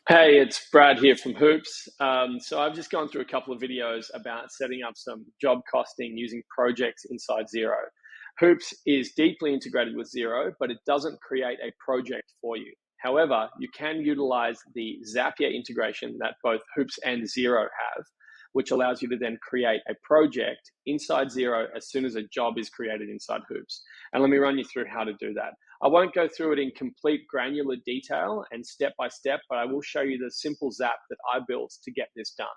Hey, it's Brad here from Hoops. So I've just gone through a couple of videos about setting up some job costing using projects inside Xero. Hoops is deeply integrated with Xero, but it doesn't create a project for you. However, you can utilize the Zapier integration that both Hoops and Xero have, which allows you to then create a project inside Xero as soon as a job is created inside Hoops. And let me run you through how to do that. I won't go through it in complete granular detail and step by step, but I will show you the simple Zap that I built to get this done.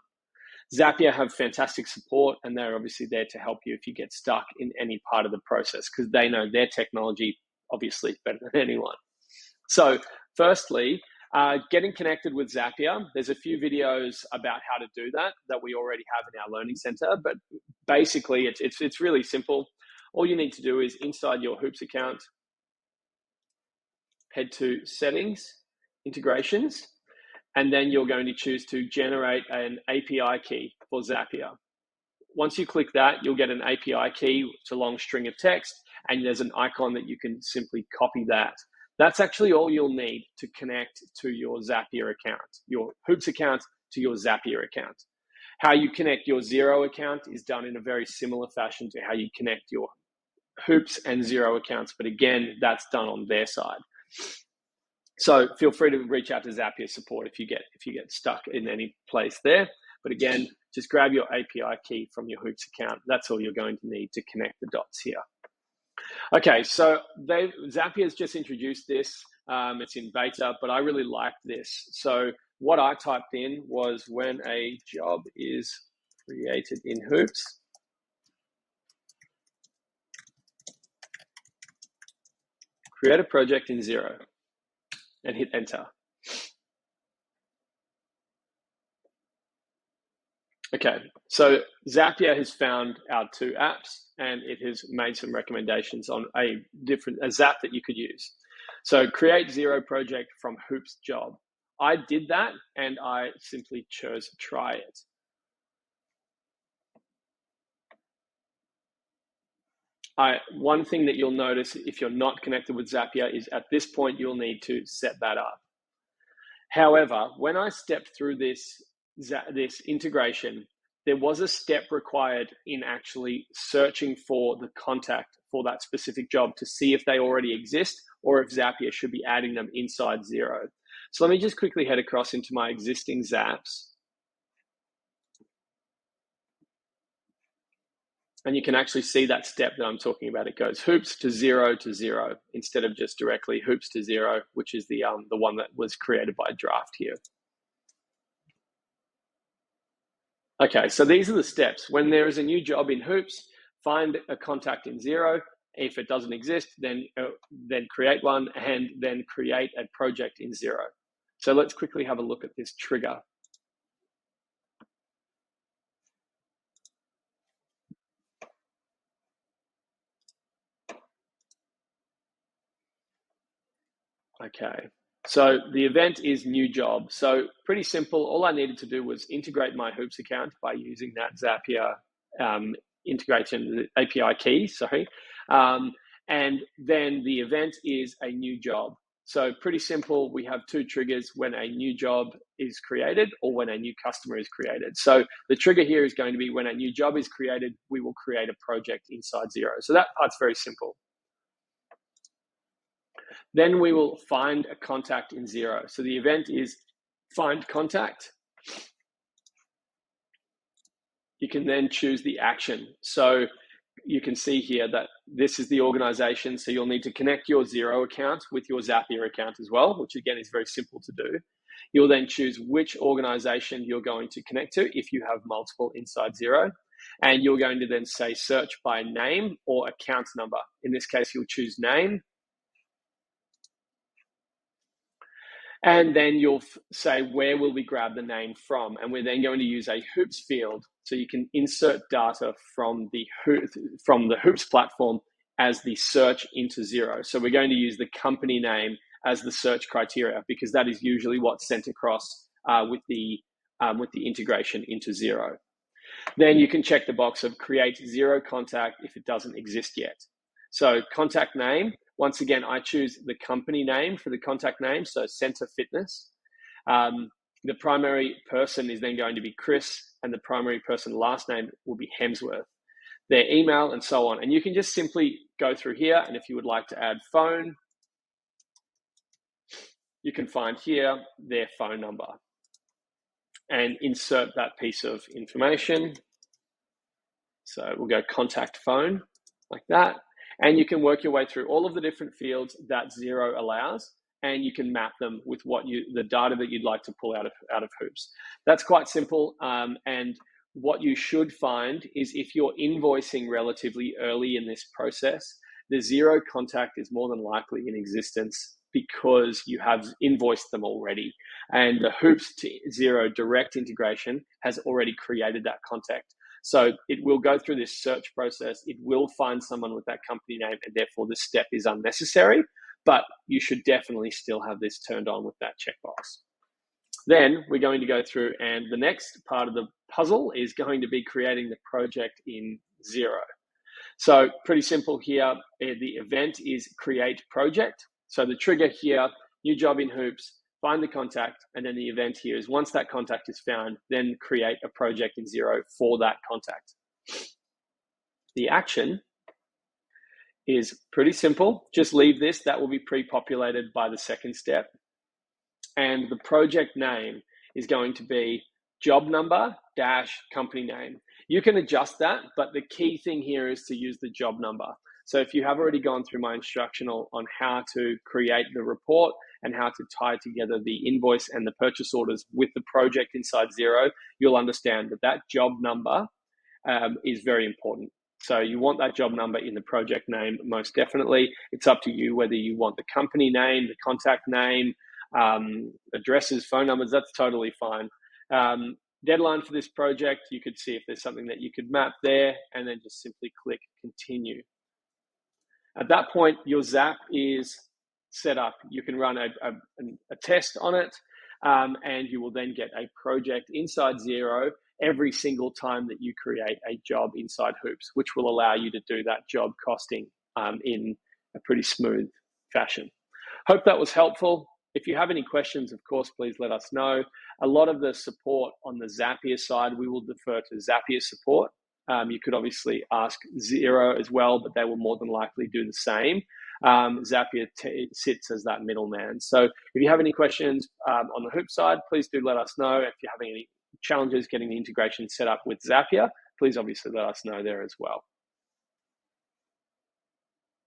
Zapier have fantastic support, and they're obviously there to help you if you get stuck in any part of the process because they know their technology obviously better than anyone. So firstly, getting connected with Zapier, there's a few videos about how to do that we already have in our learning center, but basically it's really simple. All you need to do is inside your Hoops account, head to settings, integrations, and then you're going to choose to generate an API key for Zapier. Once you click that, you'll get an API key. It's a long string of text, and there's an icon that you can simply copy that. That's actually all you'll need to connect to your Zapier account, your Hoops account to your Zapier account. How you connect your Xero account is done in a very similar fashion to how you connect your Hoops and Xero accounts, but again, that's done on their side. So feel free to reach out to Zapier support if you get stuck in any place there. But again, just grab your API key from your Hoops account. That's all you're going to need to connect the dots here. Okay, so Zapier's just introduced this. It's in beta, but I really like this. So what I typed in was when a job is created in Hoops, create a project in Xero, and hit enter. Okay, so Zapier has found our two apps and it has made some recommendations on a Zap that you could use. So create Xero project from Hoops job. I did that and I simply chose try it. One thing that you'll notice if you're not connected with Zapier is at this point you'll need to set that up. However, when I stepped through this integration, there was a step required in actually searching for the contact for that specific job to see if they already exist or if Zapier should be adding them inside Xero. So let me just quickly head across into my existing Zaps. And you can actually see that step that I'm talking about. It goes Hoops to Xero instead of just directly Hoops to Xero, which is the one that was created by Draft here. Okay, so these are the steps. When there is a new job in Hoops, find a contact in Xero. If it doesn't exist, then create one and then create a project in Xero. So let's quickly have a look at this trigger. Okay, so the event is new job. So pretty simple. All I needed to do was integrate my Hoops account by using that Zapier integration API key, sorry. And then the event is a new job. So pretty simple. We have two triggers when a new job is created or when a new customer is created. So the trigger here is going to be when a new job is created, we will create a project inside Xero. So that part's very simple. Then we will find a contact in Xero. So the event is find contact. You can then choose the action. So you can see here that this is the organization. So you'll need to connect your Xero account with your Zapier account as well, which again is very simple to do. You'll then choose which organization you're going to connect to if you have multiple inside Xero. And you're going to then say search by name or account number. In this case, you'll choose name. And then you'll say, where will we grab the name from? And we're then going to use a Hoops field. So you can insert data from the Hoops platform as the search into Xero. So we're going to use the company name as the search criteria because that is usually what's sent across with the integration into Xero. Then you can check the box of create Xero contact if it doesn't exist yet. So contact name, once again, I choose the company name for the contact name, so Center Fitness. The primary person is then going to be Chris, and the primary person last name will be Hemsworth, their email, and so on. And you can just simply go through here, and if you would like to add phone, you can find here their phone number and insert that piece of information. So we'll go contact phone like that. And you can work your way through all of the different fields that Xero allows, and you can map them with the data that you'd like to pull out of Hoops. That's quite simple. And what you should find is if you're invoicing relatively early in this process, the Xero contact is more than likely in existence because you have invoiced them already. And the Hoops to Xero direct integration has already created that contact. So it will go through this search process. It will find someone with that company name, and therefore this step is unnecessary, but you should definitely still have this turned on with that checkbox. Then we're going to go through, and the next part of the puzzle is going to be creating the project in Xero. So pretty simple here. The event is create project. So the trigger here, new job in Hoops, find the contact, and then the event here is once that contact is found, then create a project in Xero for that contact. The action is pretty simple. Just leave this. That will be pre-populated by the second step. And the project name is going to be job number dash company name. You can adjust that, but the key thing here is to use the job number. So if you have already gone through my instructional on how to create the report and how to tie together the invoice and the purchase orders with the project inside Xero, you'll understand that that job number is very important. So you want that job number in the project name, most definitely. It's up to you whether you want the company name, the contact name, addresses, phone numbers, that's totally fine. Deadline for this project, you could see if there's something that you could map there, and then just simply click continue. At that point, your Zap is set up. You can run a test on it, and you will then get a project inside Xero every single time that you create a job inside Hoops, which will allow you to do that job costing in a pretty smooth fashion. Hope that was helpful. If you have any questions, of course, please let us know. A lot of the support on the Zapier side, we will defer to Zapier support. You could obviously ask Xero as well, but they will more than likely do the same. Zapier sits as that middleman. So if you have any questions on the Hoop side, please do let us know. If you're having any challenges getting the integration set up with Zapier, please obviously let us know there as well.